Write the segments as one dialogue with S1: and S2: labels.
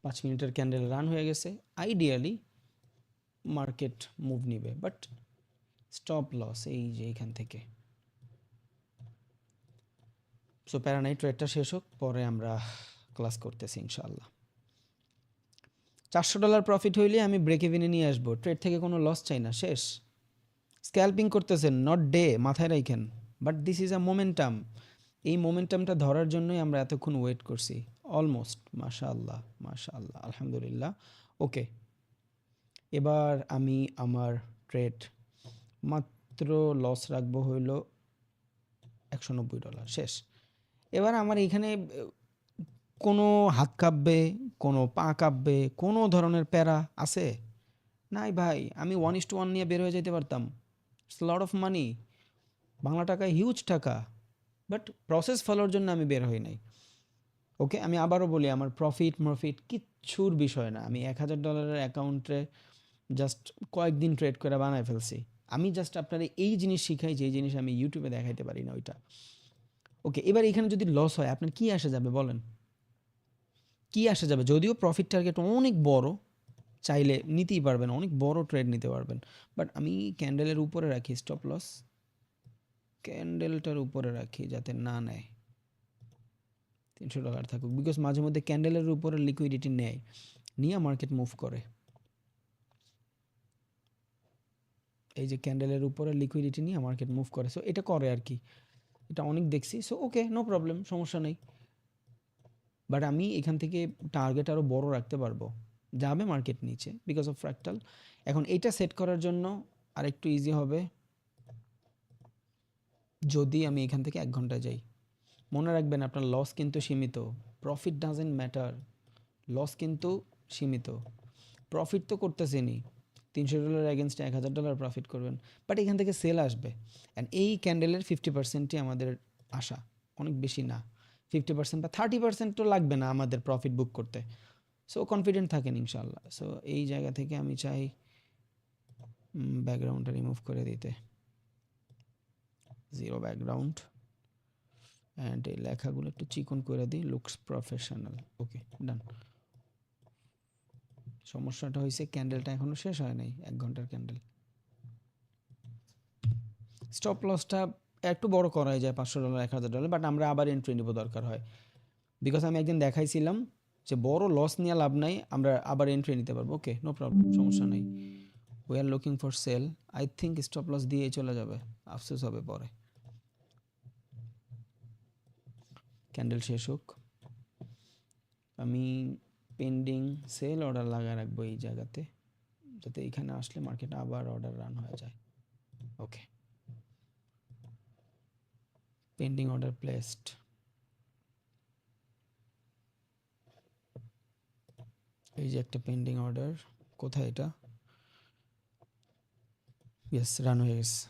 S1: 5 মিনিটের candle run হয়ে গেছে, আইডিয়ালি মার্কেট মুভ নিবে, বাট স্টপ লস এই যে এখান থেকে। সো প্যারানাই, ট্রেডটা শেষ হোক, পরে আমরা ক্লাস করতেছি ইনশাআল্লাহ। $400 প্রফিট হইলে আমি ব্রেক ইভেনে নিয়ে আসবো, ট্রেড থেকে কোনো লস চাই না, শেষ। স্ক্যাল্পিং করতেছেন, নট ডে, মাথায় রাখেন। But this is a momentum, এই মোমেন্টামটা ধরার জন্যই আমরা এতক্ষণ ওয়েট করছি অলমোস্ট। মাশাআল্লাহ মাশাআল্লাহ, আলহামদুলিল্লাহ। ওকে, এবার আমি আমার ট্রেড মাত্র লস রাখবো হইল $190, শেষ। এবার আমার এইখানে কোনো হাত কাঁপবে, কোনো পা কাঁপবে, কোনো ধরনের প্যারা আছে নাই ভাই। আমি 1:1 নিয়ে বের হয়ে যেতে পারতাম, it's lot of money, Bangla টাকায় হিউজ টাকা, বাট প্রসেস ফলোর জন্য আমি বের হই নাই। ওকে, আমি আবারও বলি, আমার প্রফিট কিচ্ছুর বিষয় না। আমি $1000 অ্যাকাউন্টে জাস্ট কয়েকদিন ট্রেড করে বানায় ফেলছি। আমি জাস্ট আপনারা এই জিনিস শিখাই, যে জিনিস আমি ইউটিউবে দেখাইতে পারি না ওইটা। ওকে, এবার এখানে যদি লস হয় আপনার কি আসে যাবে বলেন, কি আসে যাবে? যদিও প্রফিট টার্গেট অনেক বড়, চাইলে নিতেই পারবেন, অনেক বড় ট্রেড নিতে পারবেন, বাট আমি ক্যান্ডেলের উপরে রাখি স্টপ লস, ক্যান্ডেলটার উপরে রাখি যাতে না নেয়, $300 থাকুক, বিকজ মাঝে মধ্যে ক্যান্ডেলের উপরে লিকুইডিটি নেয়, নিয়ে মার্কেট মুভ করে। এই যে ক্যান্ডেলের উপরে লিকুইডিটি নিয়ে মার্কেট মুভ করে, সো এটা করে আর কি, এটা অনেক দেখছি। সো ওকে, নো প্রবলেম, সমস্যা নেই। বাট আমি এখান থেকে টার্গেট আরও বড় রাখতে পারবো, যাবে মার্কেট নিচে বিকজ অফ ফ্র্যাক্টাল। এখন এইটা সেট করার জন্য আরেকটু ইজি হবে যদি আমি এখান থেকে 1 ঘন্টায় যাই। মনে রাখবেন আপনার লস কিন্তু সীমিত, প্রফিট ডাজেন্ট ম্যাটার, লস কিন্তু সীমিত। প্রফিট তো করতেছেনি, $300 এগেনস্টে $1000 প্রফিট করবেন, বাট এখান থেকে সেল আসবে। অ্যান্ড এই ক্যান্ডেলের 50%ই আমাদের আশা, অনেক বেশি না, 50% বা 30% তো লাগবে না আমাদের প্রফিট বুক করতে। সো কনফিডেন্ট থাকেন ইনশাল্লাহ। সো এই জায়গা থেকে আমি চাই ব্যাকগ্রাউন্ডটা রিমুভ করে দিতে, জিরো ব্যাকগ্রাউন্ড, অ্যান্ড এই লেখাগুলো একটু চিকন করে দিই, লুকস প্রফেশনাল। ওকে, ডান। সমস্যাটা হয়েছে ক্যান্ডেলটা এখনও শেষ হয় নাই, 1 ঘন্টার ক্যান্ডেল। স্টপ লসটা একটু বড় করাই যায়, $500 $1000, বাট আমরা আবার এন্ট্রি নিব দরকার হয়, বিকজ আমি একদিন দেখাইছিলাম যে বড় লস নিয়ে লাভ নাই, আমরা আবার এন্ট্রি নিতে পারবো। ওকে, নো প্রবলেম, সমস্যা নেই। We are looking for sell, I think stop loss দিয়ে চলে যাবে, আফসোস হবে পরে। ক্যান্ডেল শেষ হোক, আমি পেন্ডিং সেল অর্ডার লাগায় রাখবো এই জায়গাতে, যাতে এইখানে আসলে মার্কেট আবার অর্ডার রান হয়ে যায়। ওকে, পেন্ডিং অর্ডার প্লেসড। এই যে একটা পেন্ডিং অর্ডার, কোথায় এটা? ইয়েস, রান হয়ে গেছে।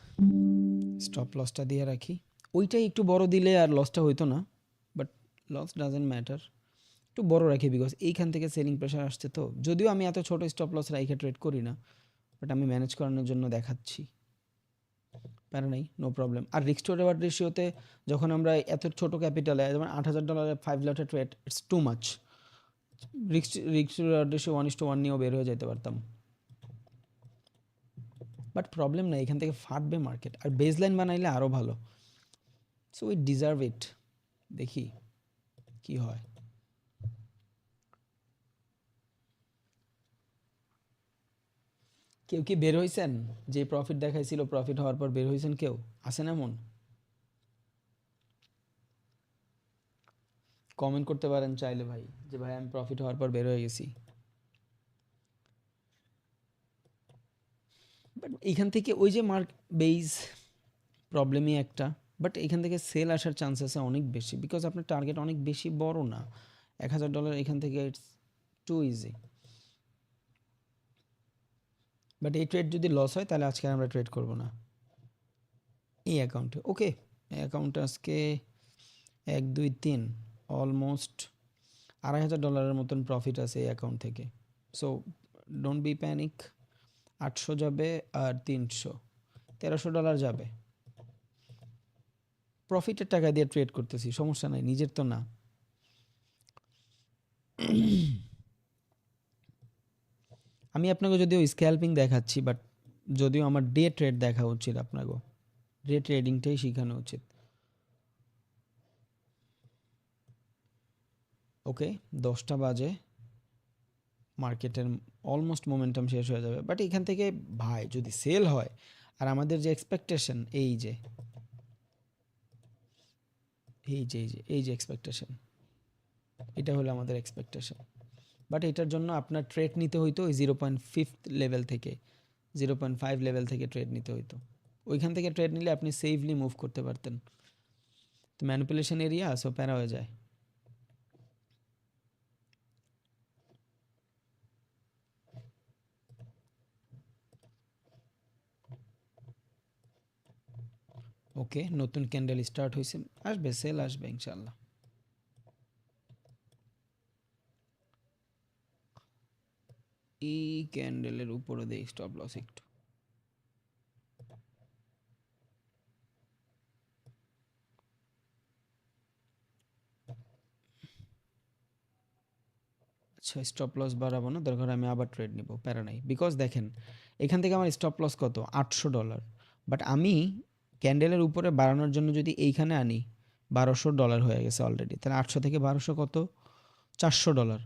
S1: স্টপ লসটা দিয়ে রাখি, ওইটাই একটু বড় দিলে আর লসটা হইতো না, বাট লস ডাজেন্ট ম্যাটার, একটু বড় রাখি বিকজ এইখান থেকে সেলিং প্রেশার আসছে। তো যদিও আমি এত ছোট স্টপ লস রাইখে ট্রেড করি না, বাট আমি ম্যানেজ করানোর জন্য দেখাচ্ছি, প্যারা নেই, নো প্রবলেম। আর রিস্ক টু রিওয়ার্ড রেশিওতে যখন আমরা এত ছোট ক্যাপিটালে, যেমন $8000 5 লটের trade, it's too much. Risk to reward ratio 1:1 নিয়েও বের হয়ে যেতে পারতাম, বাট প্রবলেম নাই, এখান থেকে ফাটবে মার্কেট, আর বেসলাইন বানাইলে আরও ভালো। সো উই ডিজার্ভ ইট, দেখি কি হয়। কেউ কি বের হয়েছেন? যে প্রফিট দেখাইছিল, প্রফিট হওয়ার পর বের হয়েছেন কেউ? আসেন এমন? কমেন্ট করতে পারেন চাইলে ভাই, যে ভাই আমি প্রফিট হওয়ার পর বের হয়ে গেছি। বাট এইখান থেকে ওই যে মার্ক বেইজ প্রবলেমই একটা, বাট এখান থেকে সেল আসার চান্স আছে অনেক বেশি, বিকজ আপনার টার্গেট অনেক বেশি বড় না। $1000 এখান থেকে ইটস টু ইজি। বাট এই ট্রেড যদি লস হয় তাহলে আজকে আমরা ট্রেড করব না এই অ্যাকাউন্টে। ওকে, এই অ্যাকাউন্টে আজকে 1 2 3 অলমোস্ট $2500 মতন প্রফিট আছে এই অ্যাকাউন্ট থেকে। সো ডোন্ট বি প্যানিক, 800 যাবে আর 300, $1300 যাবে। প্রফিটের টাকা দিয়ে ট্রেড করতেছি, সমস্যা নাই, নিজের তো না। আমি আপনাকে যদিও স্ক্যাল্পিং দেখাচ্ছি, বাট যদিও আমার ডে ট্রেড দেখা উচিত, আপনাকে ডে ট্রেডিংটাই শেখানো উচিত। ওকে, 10টা বাজে, মার্কেটের অলমোস্ট মোমেন্টাম শেষ হয়ে যাবে, বাট এখান থেকে ভাই যদি সেল হয়, আর আমাদের যে এক্সপেকটেশন, এই যে এক্সপেকটেশন, এটা হলো আমাদের এক্সপেকটেশন। বাট এটার জন্য আপনার ট্রেড নিতে হইতো ওই 0.5 লেভেল থেকে, 0.5 লেভেল থেকে ট্রেড নিতে হইতো। ওইখান থেকে ট্রেড নিলে আপনি সেফলি মুভ করতে পারতেন। তো ম্যানিপুলেশন এরিয়া সো প্যারা হয়ে যায়। ওকে, নতুন ক্যান্ডেল স্টার্ট হয়েছে, আসবে সেল আসবে ইনশাল্লাহ। এই ক্যান্ডেলের উপরে দেই স্টপ লস একটু। আচ্ছা, স্টপ লস বাড়াবো না, দরকার আমি আবার ট্রেড নিব, প্যারা নাই। বিকজ দেখেন এখান থেকে আমার স্টপ লস কত, $800, বাট আমি ক্যান্ডেলের উপরে বাড়ানোর জন্য যদি এইখানে আনি, $1200 হয়ে গেছে অলরেডি, তাহলে 800 থেকে 1200 কত, $400।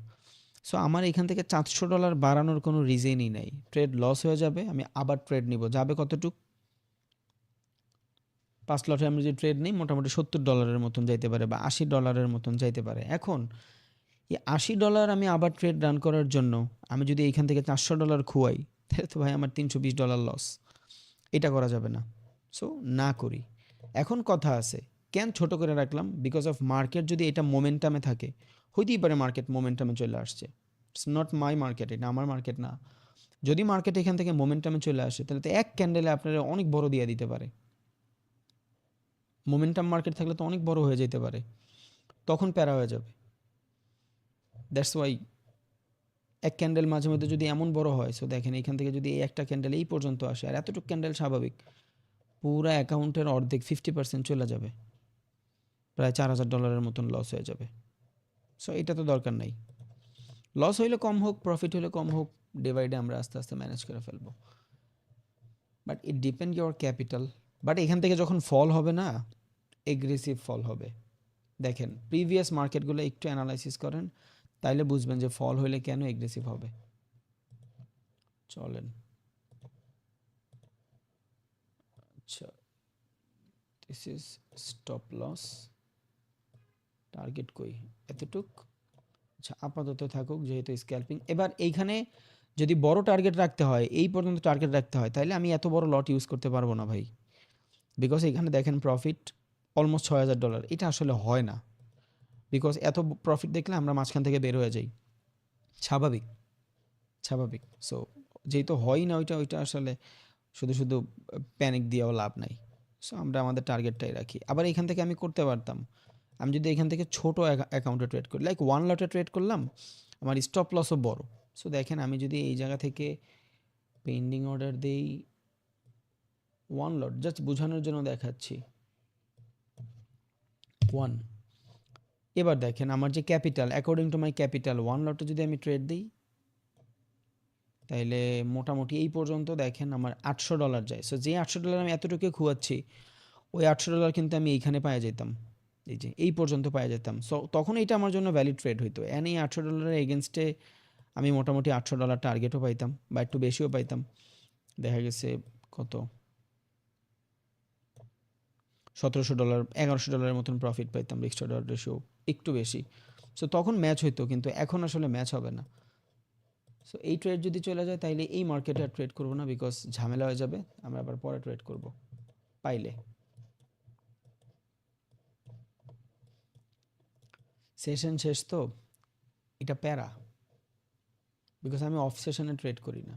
S1: সো আমার এখান থেকে $400 বাড়ানোর কোনো রিজনই নাই। ট্রেড লস হয়ে যাবে, আমি আবার ট্রেড নিব, যাবে কতটুক, 5 লটে আমি যদি ট্রেড নিই মোটামুটি $70 মতন যাইতে পারে, বা $80 মতন যাইতে পারে। এখন এই $80 আমি আবার ট্রেড রান করার জন্য আমি যদি এইখান থেকে $400 খুয়াই, তাহলে তো ভাই আমার $320 লস। এটা করা যাবে না, সো না করি। এখন কথা আছে, কেন ছোট করে রাখলাম, বিকজ অফ মার্কেট যদি এটা মোমেন্টামে থাকে, হইতেই পারে মার্কেট মোমেন্টামে চলে আসছে, ইটস নট মাই মার্কেট, এটা আমার মার্কেট না। যদি মার্কেট এখান থেকে মোমেন্টামে চলে আসে, তাহলে তো এক ক্যান্ডেলে আপনারা অনেক বড় দিয়ে দিতে পারে। মোমেন্টাম মার্কেট থাকলে তো অনেক বড় হয়ে যেতে পারে, তখন প্যারা হয়ে যাবে। দ্যাটস ওয়াই এক ক্যান্ডেল মাঝে মধ্যে যদি এমন বড় হয়, সো দেখেন এখান থেকে যদি এই একটা ক্যান্ডেল এই পর্যন্ত আসে, আর এতটুকু ক্যান্ডেল স্বাভাবিক, পুরো অ্যাকাউন্টের অর্ধেক 50% চলে যাবে, প্রায় $4000 মতন লস হয়ে যাবে। সো এটা তো দরকার নাই। লস হইলে কম হোক, প্রফিট হলে কম হোক, ডে বাই ডে আমরা আস্তে আস্তে ম্যানেজ করে ফেলবো। But it depend your capital. But এখান থেকে যখন ফল হবে না, এগ্রেসিভ ফল হবে। দেখেন প্রিভিয়াস মার্কেটগুলো একটু অ্যানালাইসিস করেন, তাইলে বুঝবেন যে ফল হইলে কেন এগ্রেসিভ হবে। চলেন, আচ্ছা, this is stop loss, target কই, এতটুক। আচ্ছা, আপাতত থাকুক যেহেতু স্ক্যাল্পিং। এবার এইখানে যদি বড় টার্গেট রাখতে হয়, এই পর্যন্ত টার্গেট রাখতে হয়, তাহলে আমি এত বড় লট ইউজ করতে পারবো না ভাই। বিকজ এখানে দেখেন প্রফিট অলমোস্ট $6000, এটা আসলে হয় না। বিকজ এত প্রফিট দেখলে আমরা মাঝখান থেকে বের হয়ে যাই, স্বাভাবিক স্বাভাবিক। সো যেহেতু হয় না ওইটা, আসলে শুধু শুধু প্যানিক দিয়েও লাভ নাই। সো আমরা আমাদের টার্গেটটাই রাখি। আবার এখান থেকে আমি করতে পারতাম, আমি যদি এখান থেকে ছোট অ্যাকাউন্টে ট্রেড করি, লাইক 1 লটে ট্রেড করলাম, আমার স্টপ লসও বড়। সো দেখেন আমি যদি এই জায়গা থেকে পেন্ডিং অর্ডার দেই 1 লট, জাস্ট বোঝানোর জন্য দেখাচ্ছি 1। এবার দেখেন আমার যে capital, according to my capital 1 লটে যদি আমি ট্রেড দিই, তাইলে মোটামুটি এই পর্যন্ত দেখেন আমার $800 যায়। সো যে $800 আমি এতটুকু খুয়াচ্ছি, ওই $800 কিন্তু আমি এইখানে পাওয়া যেতাম, এই যে এই পর্যন্ত পাওয়া যেতাম। সো তখন এটা আমার জন্য ভ্যালিড ট্রেড হইতো। এন এই $800 এগেনস্টে আমি মোটামুটি $800 টার্গেটও পাইতাম, বা একটু বেশিও পাইতাম। দেখা গেছে কত, $1700 $1100 মতন প্রফিট পাইতাম, রিস্ক টু রওয়ার্ড রেশিও একটু বেশি। সো তখন ম্যাচ হইতো, কিন্তু এখন আসলে ম্যাচ হবে না। সো এই ট্রেড যদি চলে যায়, তাইলে এই মার্কেটে আর ট্রেড করবো না, বিকজ ঝামেলা হয়ে যাবে। আমরা আবার পরে ট্রেড করব পাইলে। সেশন শেষ তো, এটা প্যারা, বিকজ আমি অফ সেশনে ট্রেড করি না।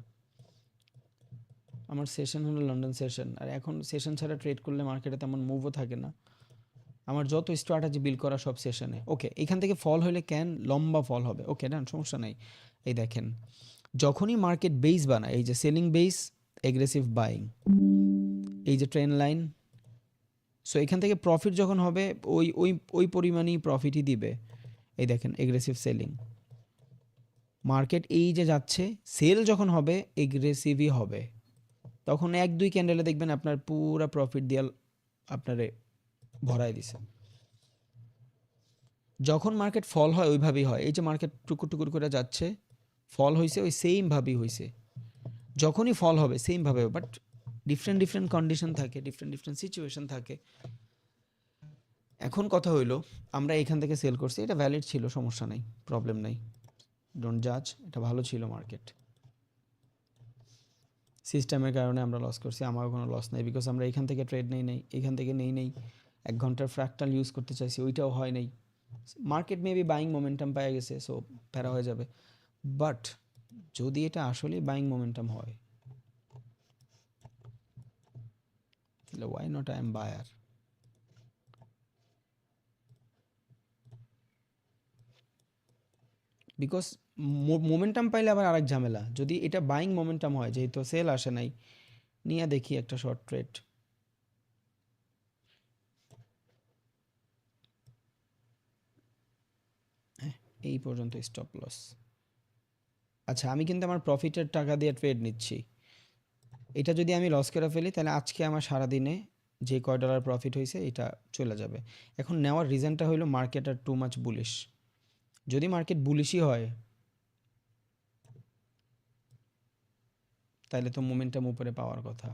S1: আমার সেশন হলো লন্ডন সেশন, আর এখন সেশন ছাড়া ট্রেড করলে মার্কেটে তেমন মুভও থাকে না। আমার যত স্ট্র্যাটেজি বিল্ড করা সব সেশনে। ওকে, এখান থেকে ফল হলে ক্যান লম্বা ফল হবে, ওকে ডান, সমস্যা নাই। এই দেখেন যখনই মার্কেট বেস বানায়, এই যে সেলিং বেস, এগ্রেসিভ বাইং, এই যে ট্রেন লাইন, সো এখান থেকে প্রফিট যখন হবে ওই ওই ওই পরিমাণই প্রফিটই দিবে। এই দেখেন এগ্রেসিভ সেলিং, মার্কেট এই যে যাচ্ছে, সেল যখন হবে এগ্রেসিভই হবে, তখন 1-2 ক্যান্ডেলে দেখবেন আপনার পুরা প্রফিট দিয়ে আপনারে ভরাই দিছে। যখন মার্কেট ফল হয় ওইভাবেই হয়, এই যে মার্কেট টুকুর টুকুর করে যাচ্ছে, ফল হয়েছে ওই সেম ভাবেই হয়েছে, যখনই ফল হবে সেম ভাবে, বাট ডিফারেন্ট ডিফারেন্ট কন্ডিশন থাকে, ডিফারেন্ট ডিফারেন্ট সিচুয়েশন থাকে। এখন কথা হইলো আমরা এখান থেকে সেল করছি, এটা ভ্যালিড ছিল, সমস্যা নাই, প্রবলেম নাই, ডোন্ট জাজ, এটা ভালো ছিল মার্কেট। সিস্টেমের কারণে আমরা লস করছি, আমার কোনো লস নাই, বিকজ আমরা এখান থেকে ট্রেড নেই, এখান থেকে নেই 1 ঘন্টার ফ্র্যাকটাল ইউজ করতে চাইছি, ওইটাও হয় নাই। মার্কেট মেবি বাইং মোমেন্টাম পাওয়া গেছে, সো প্যারা হয়ে যাবে। বাট যদি এটা আসলে বাইং মোমেন্টাম হয়, তাহলে why not I am buyer. Because momentum পাইলে আবার আরেক ঝামেলা, যদি এটা বাইং মোমেন্টাম হয়, যেহেতু সেল আসে নাই, নিয়ে দেখি একটা শর্ট ট্রেড। এই পর্যন্ত স্টপ লস। আচ্ছা, আমি কিন্তু আমার প্রফিটের টাকা দিয়ে ট্রেড নিচ্ছি, এটা যদি আমি লস করে ফেলি তাহলে আজকে আমার সারাদিনে যে কয় ডলার প্রফিট হয়েছে এটা চলে যাবে। এখন নেওয়ার রিজনটা হলো মার্কেট আর টু মাচ বুলিশ। যদি মার্কেট বুলিশই হয় তাহলে তো মোমেন্টাম উপরে পাওয়ার কথা,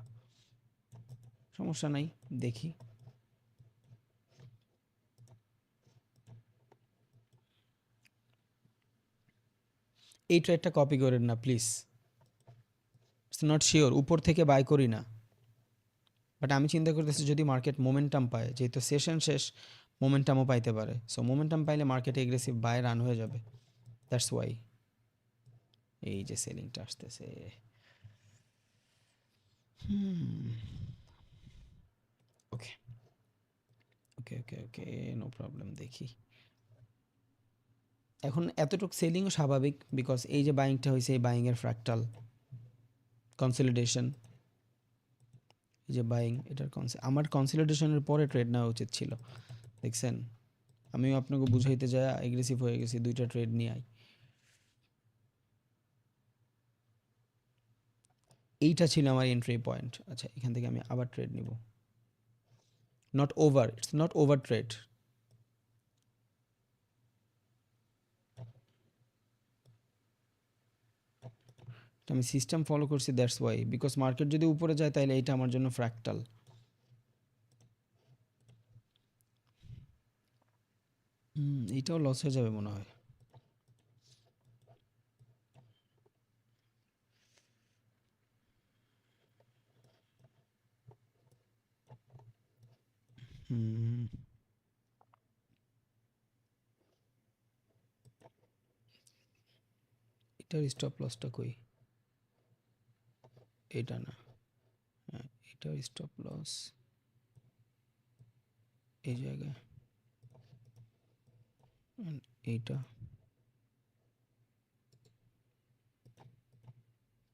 S1: সমস্যা নাই, দেখি। এই ট্রেডটা কপি করেন না প্লিজ, ইটস নট শিওর, উপর থেকে বাই করি না, বাট আমি চিন্তা করতেছি যদি মার্কেট মোমেন্টাম পায়, যেহেতু সেশন শেষ, মোমেন্টামও পাইতে পারে, সো মোমেন্টাম পাইলে মার্কেটে এগ্রেসিভ বাই রান হয়ে যাবে, দ্যাটস ওয়াই এই যে সেলিংটা আসতেছে। ওকে ওকে ওকে ওকে, নো প্রবলেম, দেখি। এখন এতটুকু সেলিংও স্বাভাবিক, বিকজ এই যে বাইংটা হয়েছে, এই বাইংয়ের ফ্র্যাকটাল কনসলিডেশন, এই যে বাইং, এটার আমার কনসলিডেশনের পরে ট্রেড নেওয়া উচিত ছিল, দেখছেন। আমিও আপনাকে বুঝাইতে যাই এগ্রেসিভ হয়ে গেছি, 2টা ট্রেড নিয়ে আই। এইটা ছিল আমার এন্ট্রি পয়েন্ট। আচ্ছা, এখান থেকে আমি আবার ট্রেড নিব, not over, it's not over trade. আমি সিস্টেম ফলো করছি, দ্যাটস ওয়াই, বিকজ মার্কেট যদি উপরে যায় তাহলে এইটা আমার জন্য ফ্র্যাকটাল। এইটাও লস হয়ে যাবে মনে হয়। হুম, এটার স্টপ লসটা কই? এটা না, হ্যাঁ এটার স্টপ লস এই জায়গায়, এইটা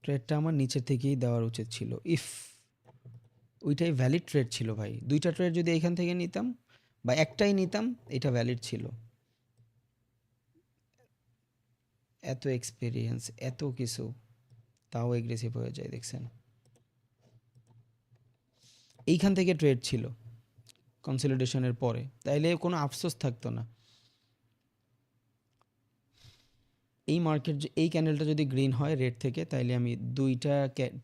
S1: ট্রেডটা আমার নিচের থেকেই দেওয়ার উচিত ছিল, ইফ ওইটাই ভ্যালিড ট্রেড ছিল ভাই। 2টা ট্রেড যদি এখান থেকে নিতাম বা একটাই নিতাম, এটা ভ্যালিড ছিল। এত এক্সপিরিয়েন্স, এত কিছু, তাও এগ্রেসিভ হয়ে যায়, দেখছেন। এইখান থেকে ট্রেড ছিল কনসলিডেশনের পরে, তাইলে কোনো আফসোস থাকতো না। এই মার্কেট, এই ক্যান্ডেলটা যদি গ্রিন হয় রেড থেকে, তাইলে আমি 2টা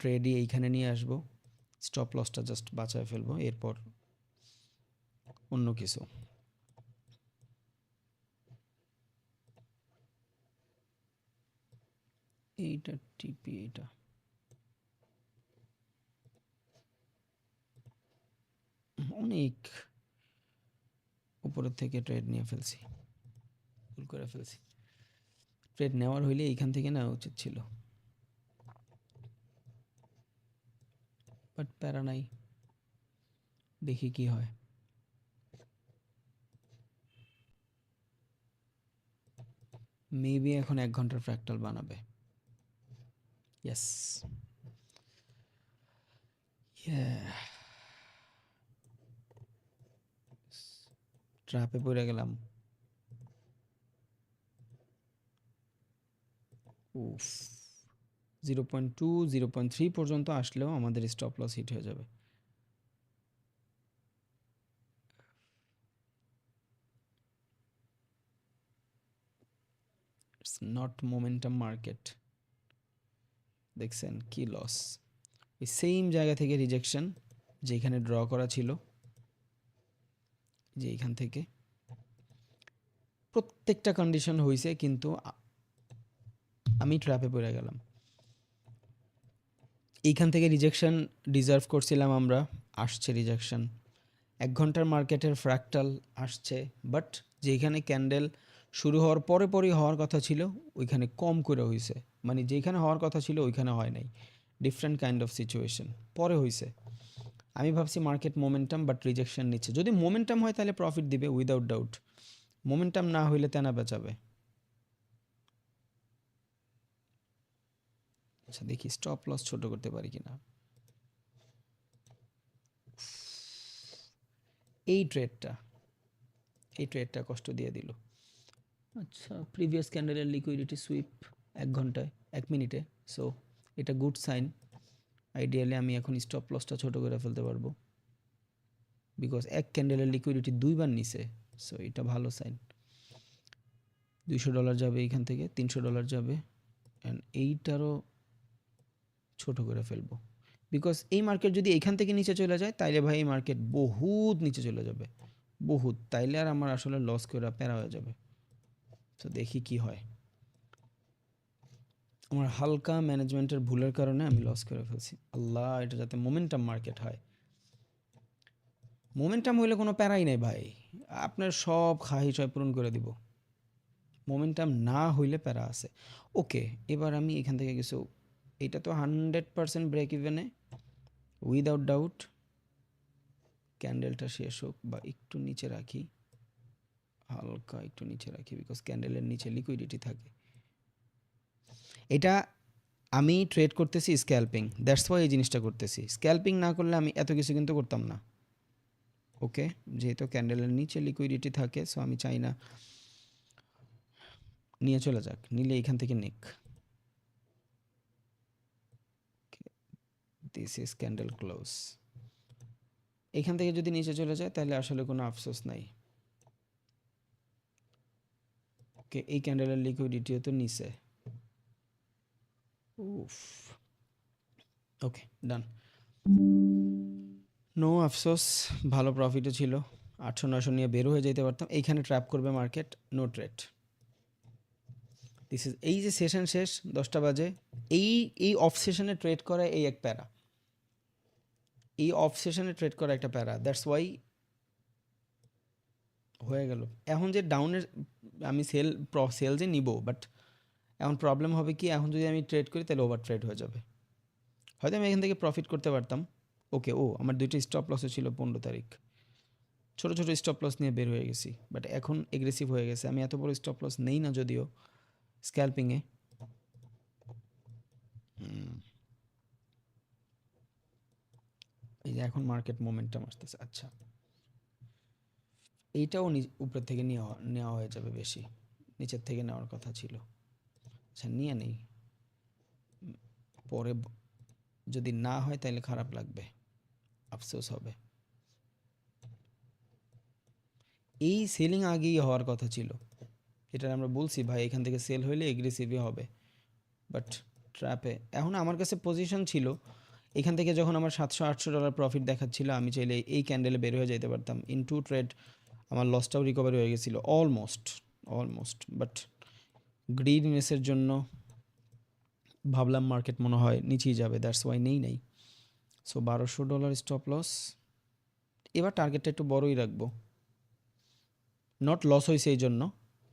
S1: ট্রেডই এইখানে নিয়ে আসব, স্টপ লসটা জাস্ট বাঁচায় ফেলবো, এরপর অন্য কিছু। এইটা টিপি, এটা অনেক উপরের থেকে ট্রেড নিয়ে ফেলছি, ভুল করে ফেলছি। ট্রেড নেওয়ার হইলে এইখান থেকে নেওয়া উচিত ছিল, বাট প্যারা নাই, দেখি কি হয়। মেবি এখন 1 ঘন্টার ফ্র্যাকটাল বানাবে, ইয়েস, ট্র্যাপে পড়ে গেলাম। উফ, 0.2 0.3 পর্যন্ত আসলেও আমাদের স্টপ লস হিট হয়ে যাবে। It's not momentum market. দেখছেন কি লস, এই সেম জায়গা থেকে রিজেকশন, যেখানে ড্র করা ছিল, যে এখান থেকে প্রত্যেকটা কন্ডিশন হয়েছে, কিন্তু আমি ট্র্যাপে পড়ে গেলাম। এইখান থেকে রিজেকশন ডিজার্ভ করছিলাম আমরা, আসছে রিজেকশন। 1 ঘন্টার মার্কেটের ফ্র্যাকটাল আসছে, বাট যেখানে ক্যান্ডেল শুরু হওয়ার পরে পরই হওয়ার কথা ছিল ওইখানে কম করে হয়েছে, মানে যেখানে হওয়ার কথা ছিল ওইখানে হয় নাই। ডিফারেন্ট কাইন্ড অফ সিচুয়েশন পরে হয়েছে। আমি ভাবছি মার্কেট মোমেন্টাম, বাট রিজেকশন নিচ্ছে। যদি মোমেন্টাম হয় তাহলে প্রফিট দিবে উইদাউট ডাউট, মোমেন্টাম না হইলে তেনা বেচাবে। আচ্ছা দেখি স্টপ লস ছোট করতে পারি কিনা। এই ট্রেডটা কষ্ট দিয়ে দিল। আচ্ছা, প্রিভিয়াস ক্যান্ডেলের লিকুইডিটি সুইপ 1 ঘন্টায় 1 মিনিটে, সো এটা গুড সাইন। আইডিয়ালি আমি এখন স্টপ লসটা ছোট করে ফেলতে পারবো, বিকজ এক ক্যান্ডেলের লিকুইডিটি 2বার নিছে, সো এটা ভালো সাইন। $200 যাবে এইখান থেকে, $300 যাবে, অ্যান্ড এইটারও ছোট করে ফেলবো, বিকজ এই মার্কেট যদি এইখান থেকে নিচে চলে যায় তাইলে ভাই এই মার্কেট বহুত নিচে চলে যাবে, বহুত, তাইলে আর আমার আসলে লস করে প্যারা হয়ে যাবে। তো দেখি কি হয়। আমার হালকা ম্যানেজমেন্টের ভুলের কারণে আমি লস করে ফেলছি। আল্লাহ, এটা যাতে মোমেন্টাম মার্কেট হয়। মোমেন্টাম হইলে কোনো প্যারাই নেই ভাই, আপনার সব খাহিশ পূরণ করে দিব। মোমেন্টাম না হইলে প্যারা আছে। ওকে, এবার আমি এখান থেকে কিছু, এটা তো 100% ব্রেক ইভেনে উইদাউট ডাউট। ক্যান্ডেলটা শেষ হোক, বা একটু নিচে রাখি, হালকা একটু নিচে রাখি, বিকজ ক্যান্ডেলের নিচে লিকুইডিটি থাকে। এটা আমি ট্রেড করতেছি স্ক্যাল্পিং, দ্যাটস ওয়াই এই জিনিসটা করতেছি। স্ক্যাল্পিং না করলে আমি এত কিছু কিন্তু করতাম না। ওকে, যেহেতু ক্যান্ডেলের নিচে লিকুইডিটি থাকে, সো আমি চাই না নিয়ে চলে যাক, নিলে এখান থেকে নিক। This is candle close. এখান থেকে যদি নিচে চলে যায় তাহলে আসলে কোনো আফসোস নাই। ওকে, এই ক্যান্ডেলের লিকুইডিটিও তো নিচে। উফ, ওকে ডান, নো আফসোস, ভালো প্রফিটও ছিল। 800-900 নিয়ে বের হয়ে যেতে পারতাম। এইখানে ট্র্যাপ করবে market, no trade. This is, এই যে সেশন শেষ 10টা বাজে, এই এই অফ সেশনে ট্রেড করা এই এক প্যারা, এই অফ সেশনে ট্রেড করা একটা প্যারা, দ্যাটস ওয়াই হয়ে গেল। এখন যে ডাউনের আমি সেল যে নিব, বাট এখন প্রবলেম হবে কি, এখন যদি আমি ট্রেড করি তাহলে ওভার ট্রেড হয়ে যাবে। হয়তো আমি এখান থেকে প্রফিট করতে পারতাম। ওকে, আমার 2টা স্টপ লসও ছিল 15 তারিখ, ছোটো ছোটো স্টপ লস নিয়ে বের হয়ে গেছি, বাট এখন এগ্রেসিভ হয়ে গেছে। আমি এত বড় স্টপ লস নেই না যদিও স্ক্যাল্পিংয়ে। এই যে এখন মার্কেট মোমেন্টাম আসতেছে। আচ্ছা, এইটাও উপর থেকে নেওয়া হয়ে যাবে বেশি, নিচের থেকে নেওয়ার কথা ছিল। আচ্ছা, নিয়ে নেই, পরে যদি না হয় তাহলে খারাপ লাগবে, আফসোস হবে। এই সেলিং আগেই হওয়ার কথা ছিল, এটা আমরা বলছি ভাই এখান থেকে সেল হইলে এগ্রেসিভই হবে, বাট ট্র্যাপে। এখন আমার কাছে পজিশন ছিল এখান থেকে, যখন আমার $700-800 প্রফিট দেখাচ্ছিল, আমি চাইলে এই ক্যান্ডেলে বের হয়ে যেতে পারতাম। ইন 2 ট্রেড আমার লসটাও রিকভারি হয়ে গেছিলো অলমোস্ট, বাট গ্রিডনেসের জন্য ভাবলাম মার্কেট মনে হয় নিচেই যাবে, দ্যাটস ওয়াই নেই। So $1200 stop loss. এবার টার্গেটটা একটু বড়ই রাখবো, নট লস হয়েছে এই জন্য,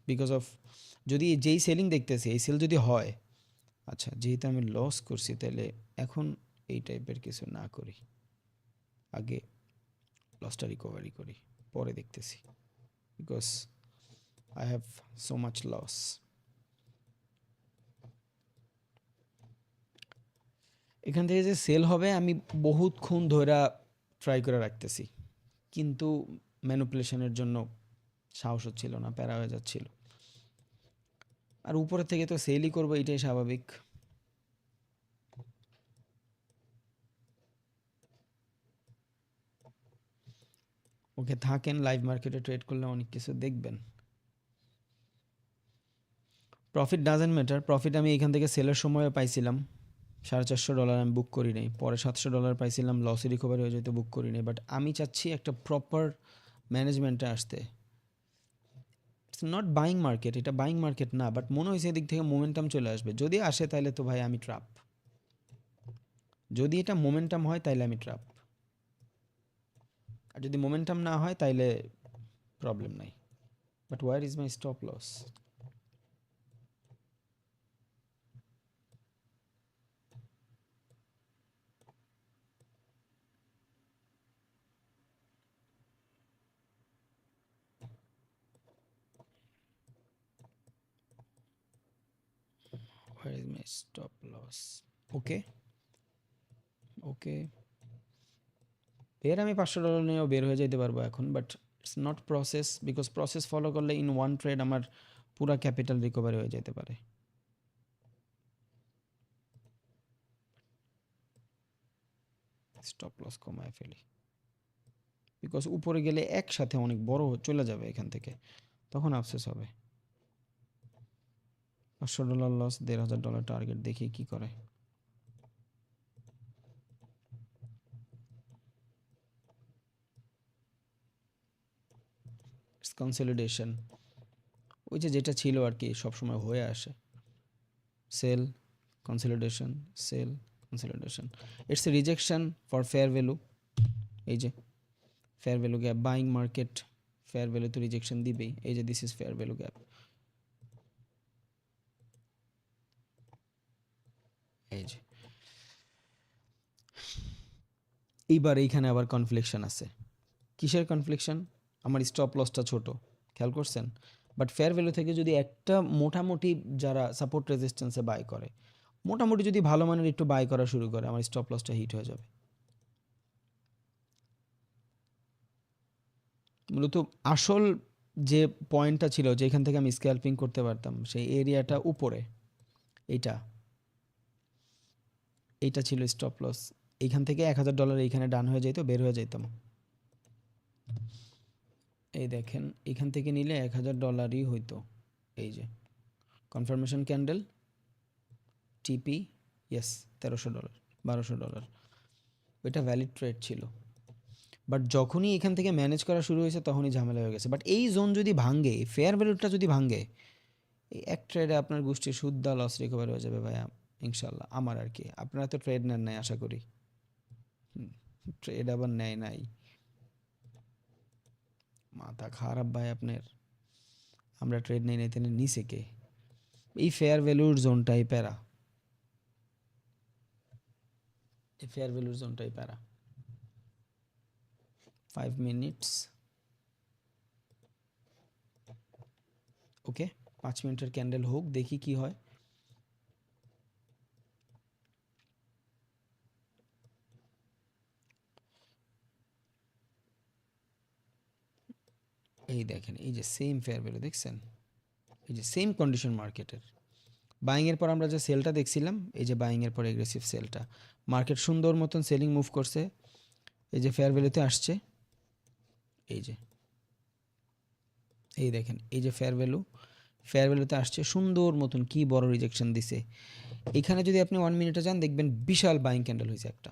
S1: বিকজ অফ যদি যেই সেলিং দেখতেছি এই সেল যদি হয়, আচ্ছা যেহেতু আমি লস করছি তাহলে এখন এই টাইপের কিছু না করি, আগে লসটা রিকভারি করি, পরে দেখতেছি, because I have so much loss. এখান থেকে যে সেল হবে আমি বহুতক্ষণ ধরে ট্রাই করে রাখতেছি, কিন্তু ম্যানিপুলেশনের জন্য সাহস হচ্ছিল না, প্যারা হয়ে যাচ্ছিল। আর উপরে থেকে তো সেলই করবো, এটাই স্বাভাবিক। ওকে, থাকেন, লাইভ মার্কেটে ট্রেড করলে অনেক কিছু দেখবেন। প্রফিট ডাজেন্ট ম্যাটার, প্রফিট আমি এখান থেকে সেলের সময় পাইছিলাম $450, আমি বুক করি নাই। পরে $700 পাইছিলাম, লসে রিকভারি হয়ে যেতে বুক করি নাই। বাট আমি চাচ্ছি একটা প্রপার ম্যানেজমেন্টে আসতে। ইটস নট বাইং মার্কেট, এটা বাইং মার্কেট না, বাট মনে হয়েছে এদিক থেকে মোমেন্টাম চলে আসবে। যদি আসে তাহলে তো ভাই আমি ট্রাপ, যদি এটা মোমেন্টাম হয় তাইলে আমি ট্রাপ, আর যদি মোমেন্টাম না হয় তাইলে প্রবলেম নাই। But where is my stop loss? Where is my stop loss? Okay, okay, এর আমি $500 নিয়েও বের হয়ে যেতে পারবো এখন। But it's not process, because process follow করলে ইন ওয়ান ট্রেড আমার পুরা ক্যাপিটাল রিকভারি হয়ে যেতে পারে। স্টপ লস কমায় ফেলি, বিকজ উপরে গেলে একসাথে অনেক বড় চলে যাবে এখান থেকে, তখন আফসোস হবে। $500 লস, $1,500 টার্গেট, দেখি কি করে। কনসলিডেশন, ওই যে যেটা ছিল আর কি সবসময় হয়ে আসে, sell, consolidation, sell, consolidation. It's a rejection for fair value. এই যে fair value gap, buying market fair value তো রিজেকশন দিবেই। এই যে this is fair value gap, এই যে। এইবার এইখানে আবার কনফ্লিকশন আছে। কিসের কনফ্লিকশন? আমার স্টপ লসটা ছোট, খেয়াল করছেন? বাট ফেয়ার ভ্যালু থেকে যদি একটা মোটামুটি যারা সাপোর্ট রেজিস্ট্যান্সে বাই করে, মোটামুটি যদি ভালো মানের একটু বাই করা শুরু করে, আমার স্টপ লসটা হিট হয়ে যাবে। মূলত আসল যে পয়েন্টটা ছিল যেখান থেকে আমি স্ক্যাল্পিং করতে পারতাম, সেই এরিয়াটা উপরে, এইটা, এইটা ছিল স্টপ লস। এইখান থেকে $1,000 এইখানে ডান হয়ে যেত, বের হয়ে যেতাম। এই দেখেন, এখান থেকে নিলে $1,000ই হইতো। এই যে কনফার্মেশন ক্যান্ডেল, টিপি, ইয়েস, $1,300, $1,200, ওইটা ভ্যালিড ট্রেড ছিল। বাট যখনই এখান থেকে ম্যানেজ করা শুরু হয়েছে তখনই ঝামেলা হয়ে গেছে। বাট এই জোন যদি ভাঙে, ফেয়ার ভ্যালুটা যদি ভাঙে, এই এক ট্রেডে আপনার গোষ্ঠীর সুদ্ধা লস রিকভার হয়ে যাবে ভাইয়া, ইনশাল্লাহ। আমার আর কি, আপনারা তো ট্রেড নেন নাই আশা করি। ট্রেড আবার নেয় নাই, মাথা খারাপ ভাই আপনার। আমরা ট্রেড নেই নাই, নিচে কে? এই ফেয়ার ভ্যালুর জোনটাই প্যারা, এই ফেয়ার ভ্যালুর জোনটাই প্যারা। 5 মিনিটস, ওকে, 5 মিনিটের ক্যান্ডেল হোক, দেখি কি হয়। এই দেখেন, এই যে সেম ফেয়ার ভ্যালু দেখছেন, এই যে সেম কন্ডিশন মার্কেটের। বাইংয়ের পর আমরা যে সেলটা দেখছিলাম, এই যে বাইংয়ের পর এগ্রেসিভ সেলটা, মার্কেট সুন্দর মতন সেলিং মুভ করছে, এই যে ফেয়ার ভ্যালুতে আসছে, এই যে, এই দেখেন, এই যে ফেয়ার ভ্যালু, ফেয়ার ভ্যালুতে আসছে সুন্দর মতন, কি বড় রিজেকশন দিছে। এখানে যদি আপনি 1 মিনিটে যান, দেখবেন বিশাল বাইং ক্যান্ডেল হয়েছে একটা।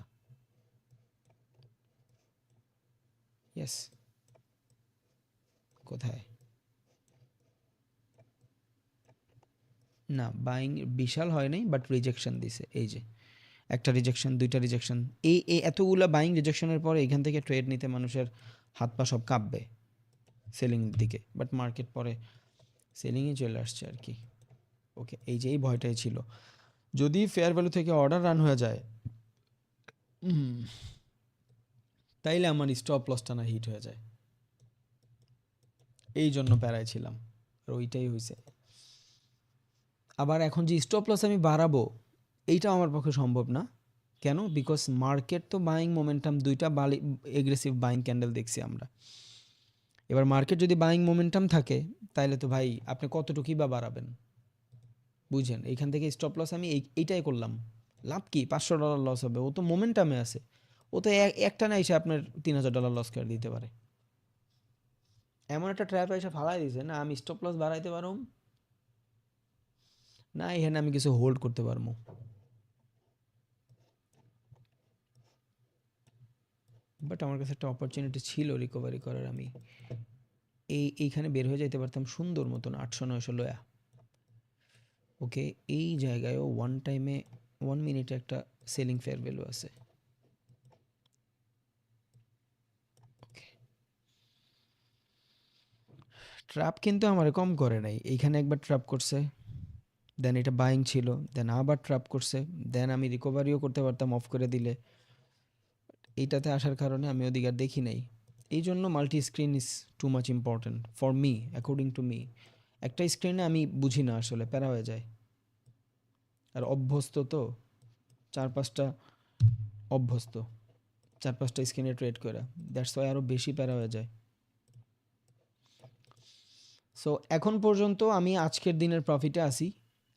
S1: ইয়েস, কোথায়? না, বাইং বিশাল হয় নাই, বাট রিজেকশন দিছে। এই যে একটা রিজেকশন, দুইটা রিজেকশন, এই এতগুলা বাইং রিজেকশনের পরে এখান থেকে ট্রেড নিতে মানুষের হাত পা সব কাঁপবে সেলিংয়ের দিকে। বাট মার্কেট পরে সেলিংয়ে চলে আসছে আর কি। ওকে, এই যে এই ভয়টাই ছিল, যদি ফেয়ার ভ্যালু থেকে অর্ডার রান হয়ে যায়, তাইলে আমার স্টপ লসটা না হিট হয়ে যায়, এই জন্য প্যারায় ছিলাম। আর ওইটাই হয়েছে। আবার এখন যে স্টপ লস আমি বাড়াবো, এইটাও আমার পক্ষে সম্ভব না। কেন? বিকজ মার্কেট তো বাইং মোমেন্টাম, দুইটা এগ্রেসিভ বাইং ক্যান্ডেল দেখছি আমরা। এবার মার্কেট যদি বাইং মোমেন্টাম থাকে, তাইলে তো ভাই আপনি কতটুকুই বা বাড়াবেন? বুঝেন, এইখান থেকে স্টপ লস আমি এইটাই করলাম, লাভ কি $500 লস হবে, ও তো মোমেন্টামে আছে, ও তো একটা না এসে আপনার $3000 লস করে দিতে পারে। এমন একটা ট্র্যাপ এসে ফালাই দিছে না, আমি স্টপ লস বাড়াইতে পারবো না, এখানে আমি কিছু হোল্ড করতে পারবো। বাট আমার কাছে একটা অপরচুনিটি ছিল রিকভারি করার, আমি এইখানে বের হয়ে যাইতে পারতাম সুন্দর মতন 800-900 লয়া। ওকে, এই জায়গায়ও ওয়ান টাইমে 1 মিনিটে একটা সেলিং ফেয়ার ভ্যালু আছে। ওকে, ট্র্যাপ কিন্তু আমার কম করে নাই, এইখানে একবার ট্র্যাপ করছে, দেন এটা বাইং ছিল, দেন আবার ট্র্যাপ করছে, দেন আমি রিকভারিও করতে পারতাম অফ করে দিলে। এইটাতে আসার কারণে আমি ওদিকে আর দেখি নাই। এই জন্য multi screen is too much important for me, according to me. একটা স্ক্রিনে আমি বুঝি না আসলে, প্যারা হয়ে যায়। আর অভ্যস্ত তো, 4-5টা অভ্যস্ত, 4-5টা স্ক্রিনে ট্রেড করা, দ্যাটস ওয়াই আরও বেশি প্যারা হয়ে যায়। সো এখন পর্যন্ত আমি আজকের দিনের প্রফিটে আসি,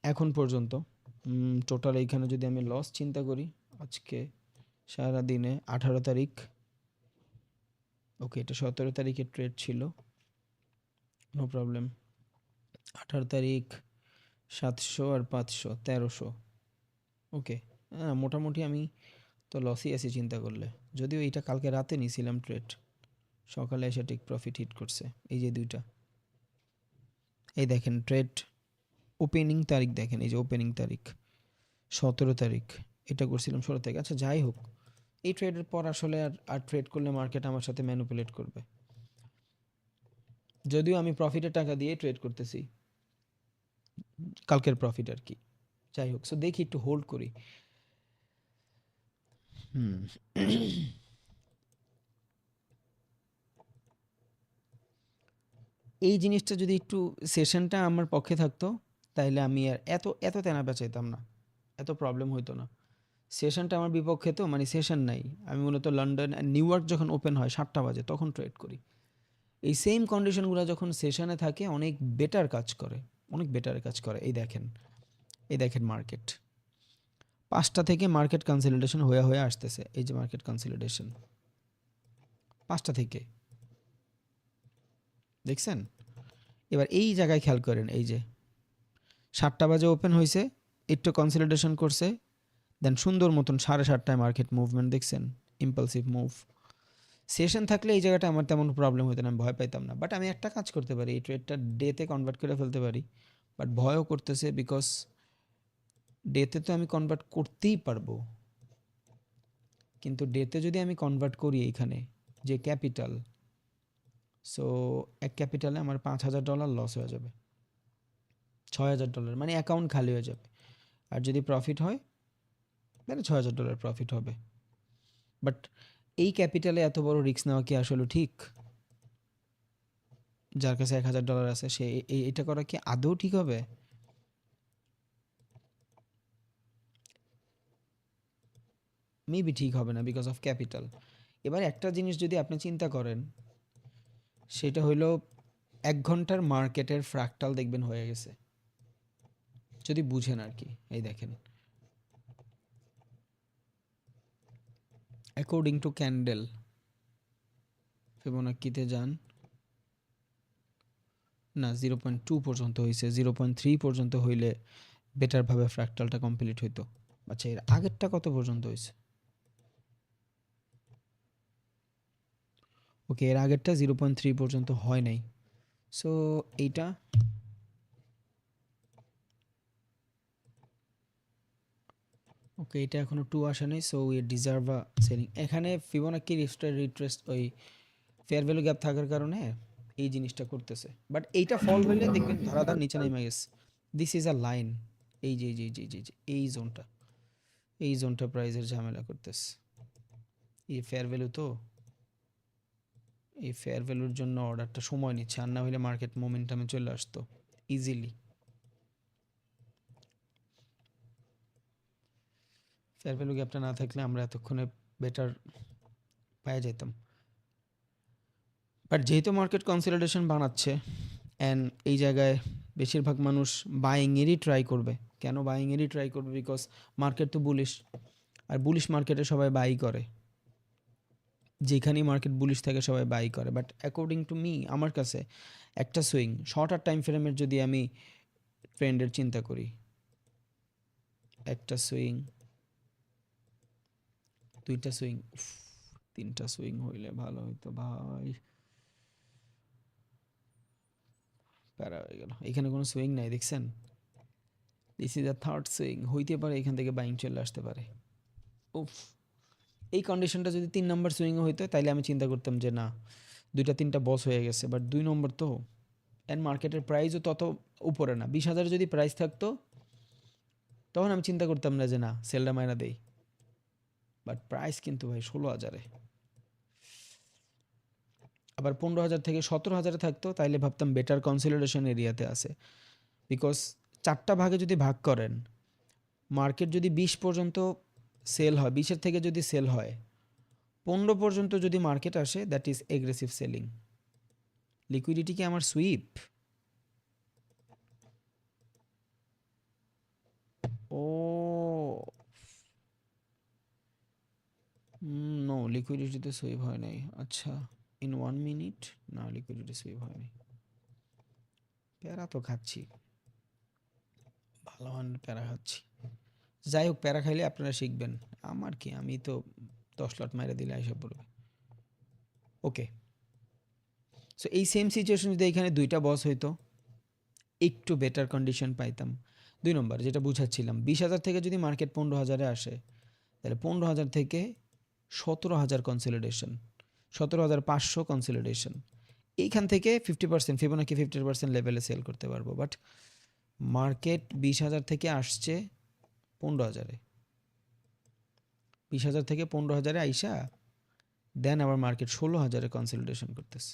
S1: এখন পর্যন্ত টোটাল এইখানে যদি আমি লস চিন্তা করি, আজকে সারা দিনে 18 তারিখ, ওকে এটা 17 তারিখের ট্রেড ছিল, নো প্রবলেম। 18 তারিখ 700 আর 500 1300, ওকে। হ্যাঁ, মোটামুটি আমি তো লসই আছি চিন্তা করলে, যদিও এইটা কালকে রাতে নিয়েছিলাম ট্রেড, সকালে এসে ঠিক প্রফিট হিট করছে। এই যে দুইটা, এই দেখেন ট্রেড ওপেনিং তারিখ দেখেন, এই যে ওপেনিং তারিখ 17 তারিখ, এটা করছিলাম 16 তারিখ। আচ্ছা যাই হোক, এই ট্রেডের পর আসলে আর ট্রেড করলে মার্কেট আমার সাথে ম্যানিপুলেট করবে, যদিও আমি প্রফিটের টাকা দিয়ে ট্রেড করতেছি, কালকের প্রফিট আর কি। যাই হোক, সো দেখি একটু হোল্ড করি। হুম এই জিনিসটা যদি একটু সেশনটা আমার পক্ষে থাকতো, তাইলে আমি আর এত এত তেনা বেচাইতাম না, এত প্রবলেম হইতো না। সেশনটা আমার বিপক্ষে তো, মানে সেশন নাই, আমি মূলত লন্ডন আর নিউ ইয়র্ক যখন ওপেন হয় 7টা বাজে তখন ট্রেড করি। এই সেম কন্ডিশনগুলো যখন সেশনে থাকে অনেক বেটার কাজ করে, অনেক বেটার কাজ করে। এই দেখেন মার্কেট 5টা থেকে মার্কেট কনসলিডেশন হয়ে হয়ে আসতেছে, এই যে মার্কেট কনসলিডেশন 5টা থেকে, দেখছেন? এবার এই জায়গায় খেয়াল করেন, এই যে 7টা বাজে ওপেন হয়েছে, একটু কনসলিডেশন করছে, দেন সুন্দর মতন 7:30টায় মার্কেট মুভমেন্ট, দেখছেন? Impulsive move. সেশন থাকলে এই জায়গাটা আমার তেমন প্রবলেম হতো না, আমি ভয় পাইতাম না। বাট আমি একটা কাজ করতে পারি, এই ট্রেডটা ডেতে কনভার্ট করে ফেলতে পারি, বাট ভয়ও করতেছে, বিকজ ডেতে তো আমি কনভার্ট করতেই পারবো, কিন্তু ডেতে যদি আমি কনভার্ট করি এইখানে যে ক্যাপিটাল, সো এক ক্যাপিটালে আমার $5,000 লস হয়ে যাবে, $6,000, মানে অ্যাকাউন্ট খালি হয়ে যাবে। আর যদি প্রফিট হয় তাহলে $6,000 প্রফিট হবে। বাট এই ক্যাপিটালে এত বড় রিস্ক নেওয়া কি আসলে ঠিক? যার কাছে $1,000 আছে সে এটা করা কি আদৌ ঠিক হবে? মেবি ঠিক হবে না, বিকজ অফ ক্যাপিটাল। এবার একটা জিনিস যদি আপনি চিন্তা করেন, সেটা হইলো 1 ঘন্টার মার্কেটের ফ্র্যাকটাল দেখবেন হয়ে গেছে, যদি বুঝেন আর কি। এই দেখেন, অ্যাকর্ডিং টু ক্যান্ডেল, ফিবোনাক্কিতে যান, না 0.2 পর্যন্ত হয়েছে, 0.3 পর্যন্ত হইলে বেটারভাবে ফ্র্যাকটালটা কমপ্লিট হইতো। আচ্ছা, এর আগেরটা কত পর্যন্ত হয়েছে? ওকে, এর আগেরটা 0.3 পর্যন্ত হয় নাই, সো এইটা ওকে, এটা এখনো 2 আসে নাই, so we deserve a selling. এখানে ফিবোনাক্কি রিট্রেস ওই ফেয়ার ভ্যালু গ্যাপ থাকার কারণে এই জিনিসটা করতেছে, বাট এইটা ফল হইলে দেখবেন ধরাধার নিচে নেমে গেছে। দিস ইজ আ লাইন, এই যে এই জোনটা, এই জোনটা প্রাইজের ঝামেলা করতেছে। এই ফেয়ার ভ্যালু তো, এই ফেয়ার ভ্যালুর জন্য অর্ডারটা সময় নিচ্ছে, আর না হলে মার্কেট মোমেন্টামে চলে আসতো ইজিলি। ফেয়ার ভ্যালু গ্যাপটা না থাকলে আমরা এতক্ষণে বেটার পাওয়া যেতাম। বাট যেহেতু মার্কেট কনসলিডেশন বানাচ্ছে, অ্যান্ড এই জায়গায় বেশিরভাগ মানুষ বাইংয়েরই ট্রাই করবে। কেন বাইংয়েরই ট্রাই করবে? বিকজ মার্কেট তো বুলিশ, আর বুলিশ মার্কেটে সবাই বাই করে। যেখানেই মার্কেট বুলিশ থাকে সবাই বাই করে। বাট অ্যাকর্ডিং টু মি, আমার কাছে একটা সুইং শর্টার টাইম ফ্রেমের যদি আমি ট্রেন্ডের চিন্তা করি, একটা সুইং, দুইটা সুইং, তিনটা সুইং হইলে ভালো হইতো ভাই। প্যারা হয়ে গেল, এখানে কোনো সুইং নাই দেখছেন। This is the third swing, হইতে পারে এখান থেকে বাইং চলে আসতে পারে। উফ, এই কন্ডিশনটা যদি 3 নম্বর সুইং হইতো তাইলে আমি চিন্তা করতাম যে না, দুইটা তিনটা বস হয়ে গেছে। বাট 2 নম্বর তো, অ্যান্ড মার্কেটের প্রাইসও তত উপরে না। 20,000 যদি প্রাইস থাকতো তখন আমি চিন্তা করতাম না যে না, সেলটা মাইনা দেই। বাট প্রাইস কিন্তু ভাই 16,000-এ। আবার 15,000 থেকে 17,000-এ থাকতো তাইলে ভাবতাম বেটার কনসলিডেশন এরিয়াতে আছে। বিকজ 4টা ভাগে যদি ভাগ করেন, মার্কেট যদি 20 পর্যন্ত সেল হয়, 20-এর থেকে যদি সেল হয়, 15 পর্যন্ত যদি মার্কেট আসে, that is aggressive selling. Liquidity কি আমার সুইপ? ও নো, লিকুইডিটিতে সুইপ হয় নাই। আচ্ছা, ইন 1 মিনিট না, লিকুইডিটি সুইপ হয়নি। প্যারা তো খাচ্ছি, ভালো মানের প্যারা খাচ্ছি। যাই হোক, প্যারা খাইলে আপনারা শিখবেন। আমার কি, আমি তো 10 লট মাইরা দিলে আইসা পড়বে। ওকে, সো এই সেম সিচুয়েশন যদি এখানে দুইটা বস হইতো, একটু বেটার কন্ডিশন পাইতাম। 2 নম্বর যেটা বুঝাচ্ছিলাম, 20,000 থেকে যদি মার্কেট 15,000-এ আসে, তাহলে 15,000 থেকে 17,000 কনসলিডেশন, 17,500 কনসলিডেশন। এইখান থেকে 50%, ফিবোনাকি 50% লেভেলে সেল করতে পারবো। বাট মার্কেট 20,000 থেকে আসছে 15,000-এ, 20,000 থেকে 15,000-এ আইসা দেন আবার মার্কেট 16,000-এ কনসলিডেশন করতেছে।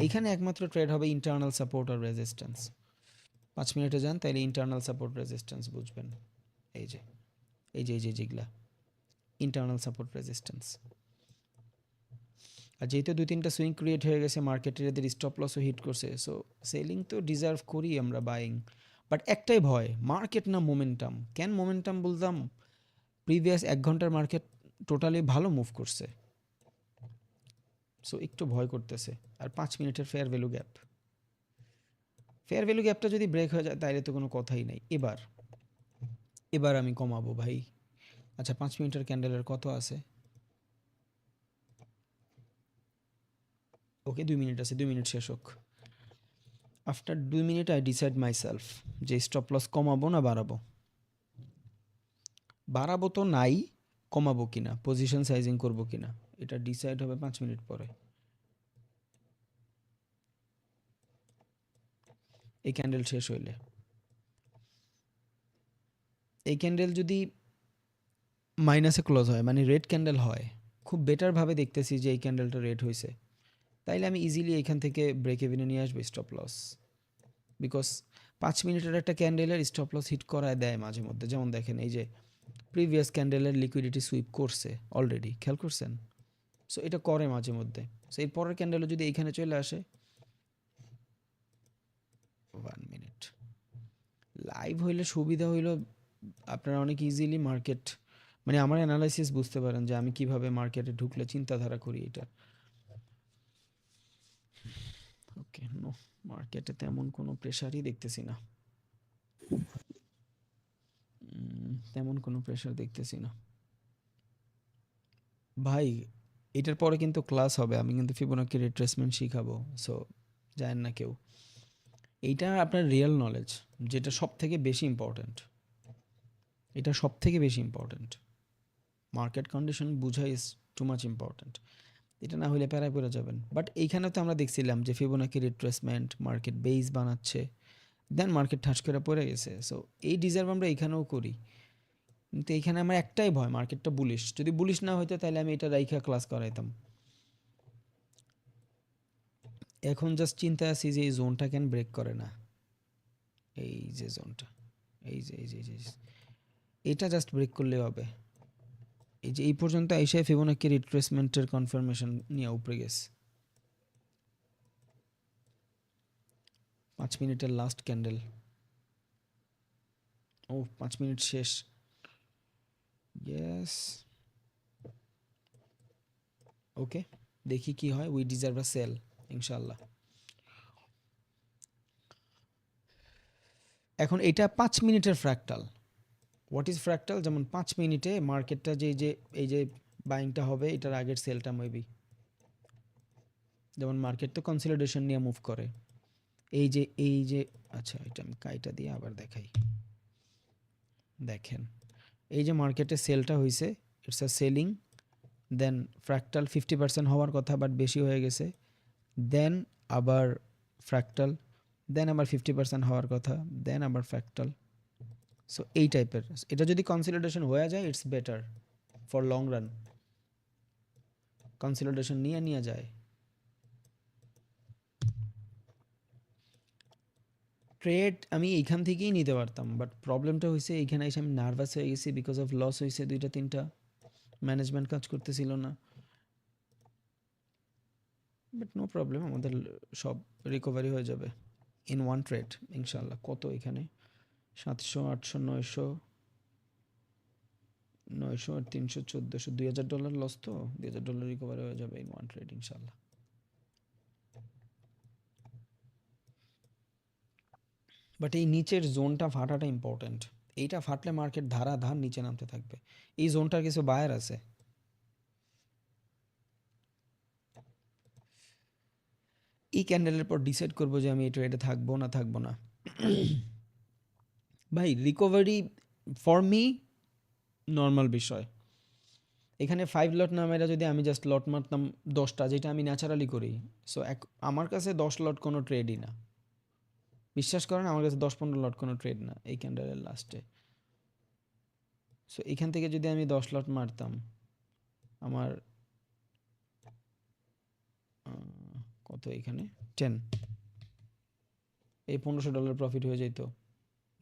S1: এইখানে একমাত্র ট্রেড হবে ইন্টারনাল সাপোর্ট আর রেজিস্ট্যান্স। 5 মিনিটে যান, তাইলে ইন্টারনাল সাপোর্ট রেজিস্ট্যান্স বুঝবেন। এই যে যেগুলা ইন্টারনাল সাপোর্ট রেজিস্ট্যান্স। আর যেহেতু 2-3টা সুইং ক্রিয়েট হয়ে গেছে, মার্কেটের এদের স্টপ লসও হিট করছে, সো সেলিং তো ডিজার্ভ করি আমরা, বাইং। বাট একটাই ভয়, মার্কেট না মোমেন্টাম। কেন মোমেন্টাম বলতাম? প্রিভিয়াস 1 ঘন্টার মার্কেট টোটালি ভালো মুভ করছে, সো একটু ভয় করতেছে। আর 5 মিনিটের fair value gap, fair value গ্যাপটা যদি ব্রেক হয়ে যায় তাইলে তো কোনো কথাই নাই। এবার আমি কমাবো ভাই। আচ্ছা, 5 মিনিটের ক্যান্ডেলের কত আছে? ওকে, 2 মিনিট আছে, 2 মিনিট শেষ হোক। After 2 minute I decide my self যে স্টপ লস কমাবো না বাড়াবো। বাড়াবো তো নাই, কমাবো কিনা, পজিশন সাইজিং করবো কিনা, এটা ডিসাইড হবে 5 মিনিট পরে। এই ক্যান্ডেল শেষ হইলে, এই ক্যান্ডেল যদি মাইনাসে ক্লোজ হয়, মানে রেড ক্যান্ডেল হয়, খুব বেটারভাবে দেখতেছি যে এই ক্যান্ডেলটা রেড হয়েছে, তাইলে আমি ইজিলি এখান থেকে ব্রেক ইভেনে নিয়ে আসবো স্টপ লস। বিকজ 5 মিনিটের একটা ক্যান্ডেলের স্টপ লস হিট করায় দেয় মাঝে মধ্যে। যেমন দেখেন, এই যে প্রিভিয়াস ক্যান্ডেলের লিকুইডিটি সুইপ করছে অলরেডি, খেয়াল করছেন? সো এটা করে মাঝে মধ্যে। সো এর পরের ক্যান্ডেলও যদি এইখানে চলে আসে, 1 মিনিট লাইভ হইলে সুবিধা হইলো আপনারা অনেক ইজিলি মার্কেট, মানে আমার অ্যানালাইসিস বুঝতে পারেন যে আমি কিভাবে মার্কেটে ঢুকলে চিন্তাধারা করি এটা। ওকে, নো, মার্কেটে তেমন কোনো প্রেশারই দেখতেছি না, তেমন কোনো প্রেশার দেখতেছি না ভাই। এটার পরে কিন্তু ক্লাস হবে, আমি কিন্তু ফিবোনাকি রিট্রেসমেন্ট শিখাবো। সো জানেন না কেউ, এইটা আপনার রিয়েল নলেজ, যেটা সব থেকে বেশি ইম্পর্ট্যান্ট। এটা সব থেকে বেশি ইম্পর্ট্যান্ট। মার্কেট কন্ডিশন বুঝা ইজ টু মাচ ইম্পর্ট্যান্ট। এটা না হলে প্যারায় পড়ে যাবেন। বাট এইখানে তো আমরা দেখছিলাম যে ফিবোনাকি রিট্রেসমেন্ট, মার্কেট বেস বানাচ্ছে, দেন মার্কেট ঠাস করে পড়ে গেছে। সো এই ডিজার্ভ আমরা এখানেও করি, কিন্তু এইখানে আমার একটাই ভয়, মার্কেটটা বুলিশ। যদি বুলিশ না হইতো তাহলে আমি এটা রাইখা ক্লাস করাইতাম। এখন জাস্ট চিন্তা আছি যে এই জোনটা কেন ব্রেক করে না। এই যে জোনটা, এই যে এটা জাস্ট ব্রেক করলে হবে। এই যে এই পর্যন্ত এসে ফিবোনাকি রিট্রেসমেন্টের কনফার্মেশন নিয়ে উপরে গেছে। 5 মিনিটের লাস্ট ক্যান্ডেল। ও 5 মিনিট শেষ। ইয়েস, ওকে, দেখি কি হয়। উই ডিজার্ভ আ সেল ইনশাল্লাহ। এখন এটা 5 মিনিটের ফ্র্যাক্টাল। What is fractal? যেমন 5 মিনিটে মার্কেটটা এই যে বাইংটা হবে, এটার আগের সেলটা মেবি, যেমন মার্কেট তো কনসলিডেশন নিয়ে মুভ করে। এই যে আচ্ছা, এটা আমি কাইটা দিয়ে আবার দেখাই। দেখেন, এই যে মার্কেটে সেলটা হয়েছে, it's a selling, then fractal 50% হওয়ার কথা বাট বেশি হয়ে গেছে, দেন আবার ফ্র্যাক্টাল, দেন আবার 50% হওয়ার কথা, দেন আবার ফ্র্যাক্টাল। সো এই টাইপের, এটা যদি কনসলিডেশন হয়ে যায় it's better for long run. Consolidation নিয়ে যায়। ট্রেড আমি এইখান থেকেই নিতে পারতাম, বাট প্রবলেমটা হয়েছে এইখানে এসে আমি নার্ভাস হয়ে গেছি বিকজ অফ লস হয়েছে 2-3টা, ম্যানেজমেন্ট কাজ করতেছিল না। বাট নো প্রবলেম, আমাদের সব রিকভারি হয়ে যাবে ইন ওয়ান ট্রেড ইনশাল্লাহ। কত এখানে 700, 800, 900, 900 আর 300, 1400, $2000 লস, তো $2000 রিকভারি হয়ে যাবে ইন ওয়ান ট্রেড ইনশাল্লাহ। বাট এই নিচের জোনটা ফাটাটা ইম্পর্ট্যান্ট। এইটা ফাটলে মার্কেট ধার নিচে নামতে থাকবে। এই জোনটার কিছু বায়ার আছে। এই ক্যান্ডেলের পর ডিসাইড করবো যে আমি এই ট্রেডে থাকবো না। ভাই রিকভারি ফর মি নর্মাল বিষয়। এখানে 5 লট না মেরে যদি আমি জাস্ট লট মারতাম 10টা, যেটা আমি ন্যাচারালি করি, সো আমার কাছে 10 লট কোনো ট্রেডই না। বিশ্বাস করেন, আমার কাছে 10-15 লট কোনো ট্রেড না এই ক্যান্ডেলের লাস্টে। সো এখান থেকে যদি আমি 10 লট মারতাম, আমার কত এখানে 10, এই $1500 প্রফিট হয়ে যেত,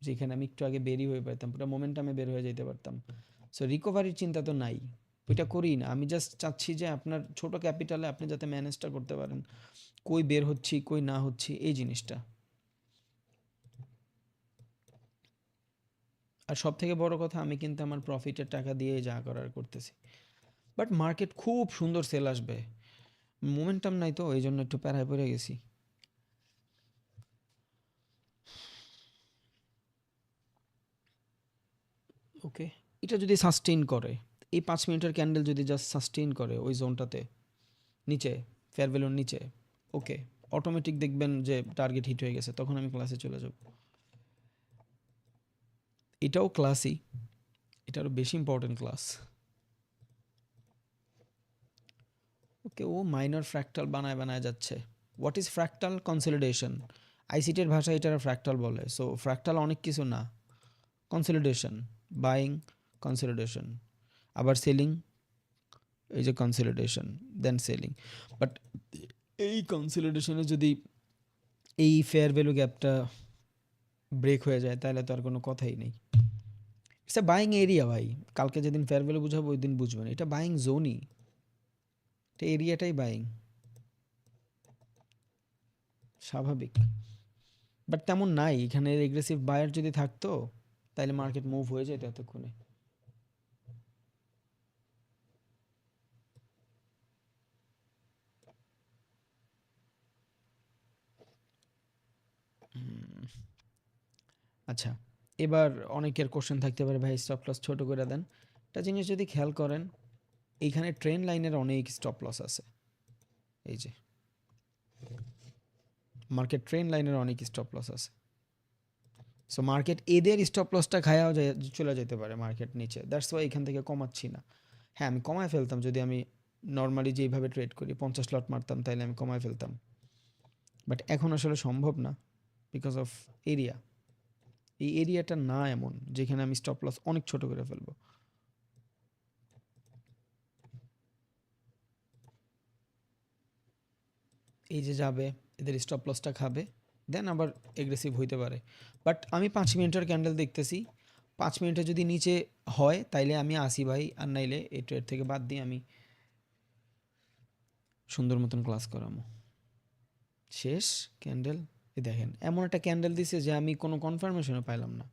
S1: যেখানে আমি একটু আগে বেরি হয়ে পারতাম, পুরো মোমেন্টামে বের হয়ে যেতে পারতাম। সো রিকভারির চিন্তা তো নাই, ওইটা করি না। আমি জাস্ট চাচ্ছি যে আপনার ছোট ক্যাপিটালে আপনি যাতে ম্যানেজটা করতে পারেন, কই বের হচ্ছি কই না হচ্ছি, এই জিনিসটা। আর সব থেকে বড় কথা, আমি কিন্তু আমার প্রফিটের টাকা দিয়ে যা করার করতেছি। বাট মার্কেট খুব সুন্দর সেল আসবে, মোমেন্টাম নাই তো, এই জন্য একটু প্যারায় পড়ে গেছি। ওকে, এটা যদি সাস্টেইন করে, এই 5 মিনিটের ক্যান্ডেল যদি জাস্ট সাস্টেইন করে ওই জোনটাতে নিচে, ফেয়ার ভ্যালুর নিচে, ওকে, অটোমেটিক দেখবেন যে টার্গেট হিট হয়ে গেছে, তখন আমি ক্লাসে চলে যাব। এটাও ক্লাসই, এটা আরও বেশি ইম্পর্টেন্ট ক্লাস। ওকে, ও মাইনর ফ্র্যাক্টাল বানায় যাচ্ছে। What is fractal? কনসলিডেশন। আইসিটির ভাষায় এটার ফ্র্যাক্টাল বলে। সো ফ্র্যাক্টাল অনেক কিছু না, কনসলিডেশন, বাইং, কনসলিডেশন, আবার সেলিং, এই যে কনসলিডেশন দেন সেলিং। বাট এই কনসলিডেশনে যদি এই ফেয়ার ভ্যালু গ্যাপটা ব্রেক হয়ে যায় তাহলে তো আর কোনো কথাই নেই। ইটস এ বাইং এরিয়া ভাই। কালকে যেদিন ফেয়ার ভ্যালু বুঝাবো ওই দিন বুঝবেন, এটা বাইং জোনই, এটা এরিয়াটাই বাইং, স্বাভাবিক। বাট তেমন নাই এখানে। এগ্রেসিভ বায়ার যদি থাকতো তাহলে মার্কেট মুভ হয়ে যেত এতক্ষণে। আচ্ছা, এবার অনেকের কোশ্চেন থাকতে পারে, ভাই স্টপ লস ছোট করে দেন। একটা জিনিস যদি খেয়াল করেন, এইখানে ট্রেন লাইনের অনেক স্টপ লস আছে। এই যে মার্কেট ট্রেন লাইনের অনেক স্টপ লস আছে। সো মার্কেট এদের স্টপ লসটা খায়াও চলে যেতে পারে মার্কেট নিচে। দ্যাটস ওয়াই এখান থেকে কমাচ্ছি না। হ্যাঁ, আমি কমায় ফেলতাম যদি আমি নর্মালি যেইভাবে ট্রেড করি 50 লট মারতাম, তাইলে আমি কমায় ফেলতাম। বাট এখন আসলে সম্ভব না বিকজ অফ এরিয়া। এই এরিয়াটা না এমন যেখানে আমি স্টপ লস অনেক ছোট করে ফেলবো। এই যে যাবে, এদের স্টপ লসটা খাবে, দেন আবার এগ্রেসিভ হইতে পারে। বাট আমি 5 মিনিটের ক্যান্ডেল দেখতেছি, 5 মিনিটে যদি নিচে হয় তাইলে আমি আসি ভাই, আর নাইলে এই ট্রেড থেকে বাদ দিয়ে আমি সুন্দর মতন ক্লাস করামো। শেষ ক্যান্ডেল। এই দেখেন এমন একটা ক্যান্ডেল দিছে যে আমি কোনো কনফার্মেশনও পাইলাম না।